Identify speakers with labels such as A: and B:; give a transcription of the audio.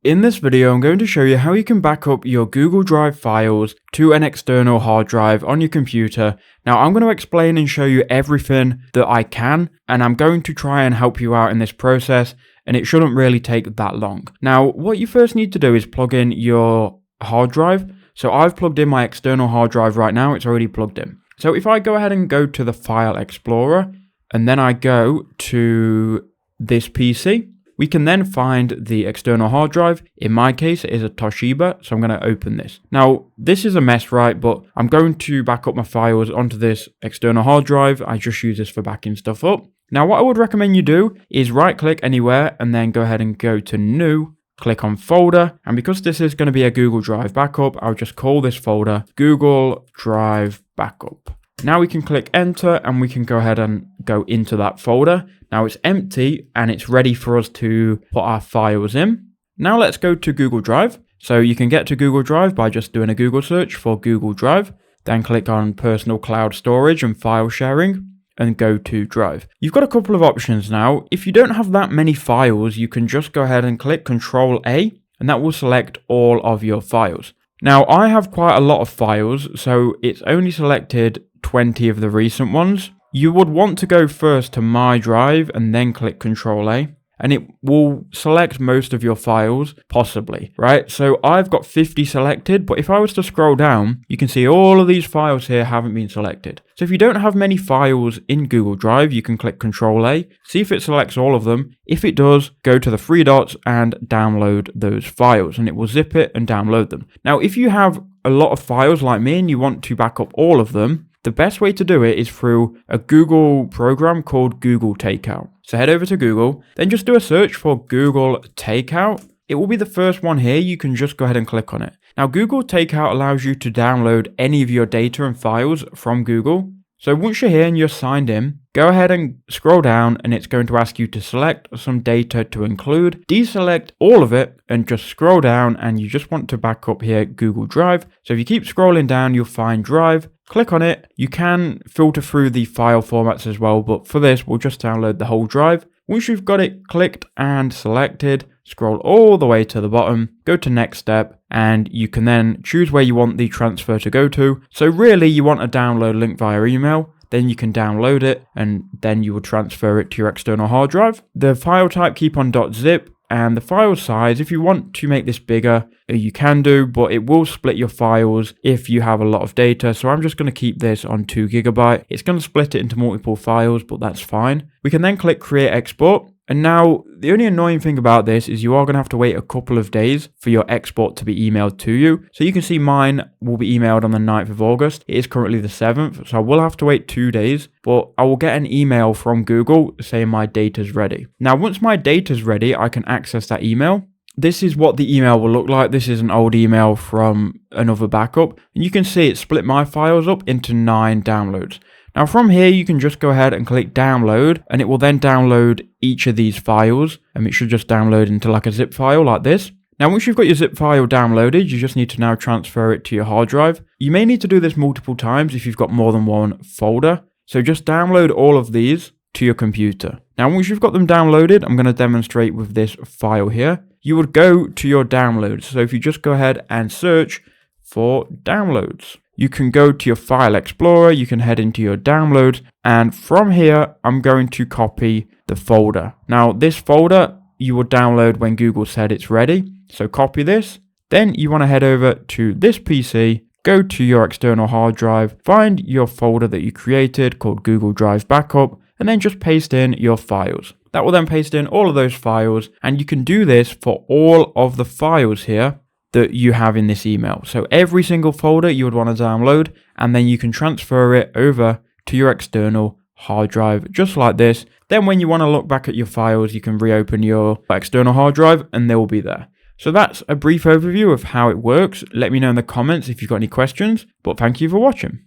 A: In this video, I'm going to show you how you can back up your Google Drive files to an external hard drive on your computer. Now, I'm going to explain and show you everything that I can, and I'm going to try and help you out in this process, and it shouldn't really take that long. Now, what you first need to do is plug in your hard drive. So I've plugged in my external hard drive right now. It's already plugged in. So if I go ahead and go to the File Explorer, and then I go to this PC, we can then find the external hard drive. In my case, it is a Toshiba, so I'm going to open this. Now, this is a mess, right? But I'm going to back up my files onto this external hard drive. I just use this for backing stuff up. Now, what I would recommend you do is right-click anywhere and then go ahead and go to New, click on Folder. And because this is going to be a Google Drive backup, I'll just call this folder Google Drive Backup. Now we can click enter and we can go ahead and go into that folder. Now it's empty and it's ready for us to put our files in. Now let's go to Google Drive. So you can get to Google Drive by just doing a Google search for Google Drive. Then click on Personal Cloud Storage and File Sharing and go to Drive. You've got a couple of options now. If you don't have that many files, you can just go ahead and click Control A and that will select all of your files. Now I have quite a lot of files, so it's only selected 20 of the recent ones. You would want to go first to My Drive and then click Control A, and it will select most of your files, possibly, right? So I've got 50 selected, but if I was to scroll down, you can see all of these files here haven't been selected. So if you don't have many files in Google Drive, you can click Control A, see if it selects all of them. If it does, go to the three dots and download those files, and it will zip it and download them. Now, if you have a lot of files like me and you want to back up all of them, the best way to do it is through a Google program called Google Takeout. So head over to Google, then just do a search for Google Takeout. It will be the first one here. You can just go ahead and click on it. Now, Google Takeout allows you to download any of your data and files from Google. So once you're here and you're signed in, go ahead and scroll down and it's going to ask you to select some data to include. Deselect all of it and just scroll down, and you just want to back up here Google Drive. So if you keep scrolling down, you'll find Drive. Click on it. You can filter through the file formats as well, but for this, we'll just download the whole drive. Once you've got it clicked and selected, scroll all the way to the bottom, go to next step, and you can then choose where you want the transfer to go to. So really, you want a download link via email, then you can download it, and then you will transfer it to your external hard drive. The file type, keep on .zip, and the file size, if you want to make this bigger, you can do, but it will split your files if you have a lot of data. So I'm just going to keep this on 2 GB. It's going to split it into multiple files, but that's fine. We can then click Create Export. And now the only annoying thing about this is you are going to have to wait a couple of days for your export to be emailed to you. So you can see mine will be emailed on the 9th of August. It is currently the 7th, so I will have to wait 2 days, but I will get an email from Google saying my data's ready. Now, once my data's ready, I can access that email. This is what the email will look like. This is an old email from another backup, and you can see it split my files up into 9 downloads. Now from here, you can just go ahead and click download, and it will then download each of these files, and it should just download into like a zip file like this. Now, once you've got your zip file downloaded, you just need to now transfer it to your hard drive. You may need to do this multiple times if you've got more than one folder. So just download all of these to your computer. Now, once you've got them downloaded, I'm going to demonstrate with this file here. You would go to your downloads. So if you just go ahead and search for downloads, you can go to your File Explorer, you can head into your downloads, and from here, I'm going to copy the folder. Now, this folder you will download when Google said it's ready. So copy this. Then you want to head over to this PC, go to your external hard drive, find your folder that you created called Google Drive Backup, and then just paste in your files. That will then paste in all of those files, and you can do this for all of the files here that you have in this email. So every single folder you would want to download, and then you can transfer it over to your external hard drive, just like this. Then when you want to look back at your files, you can reopen your external hard drive and they will be there. So that's a brief overview of how it works. Let me know in the comments if you've got any questions, but thank you for watching.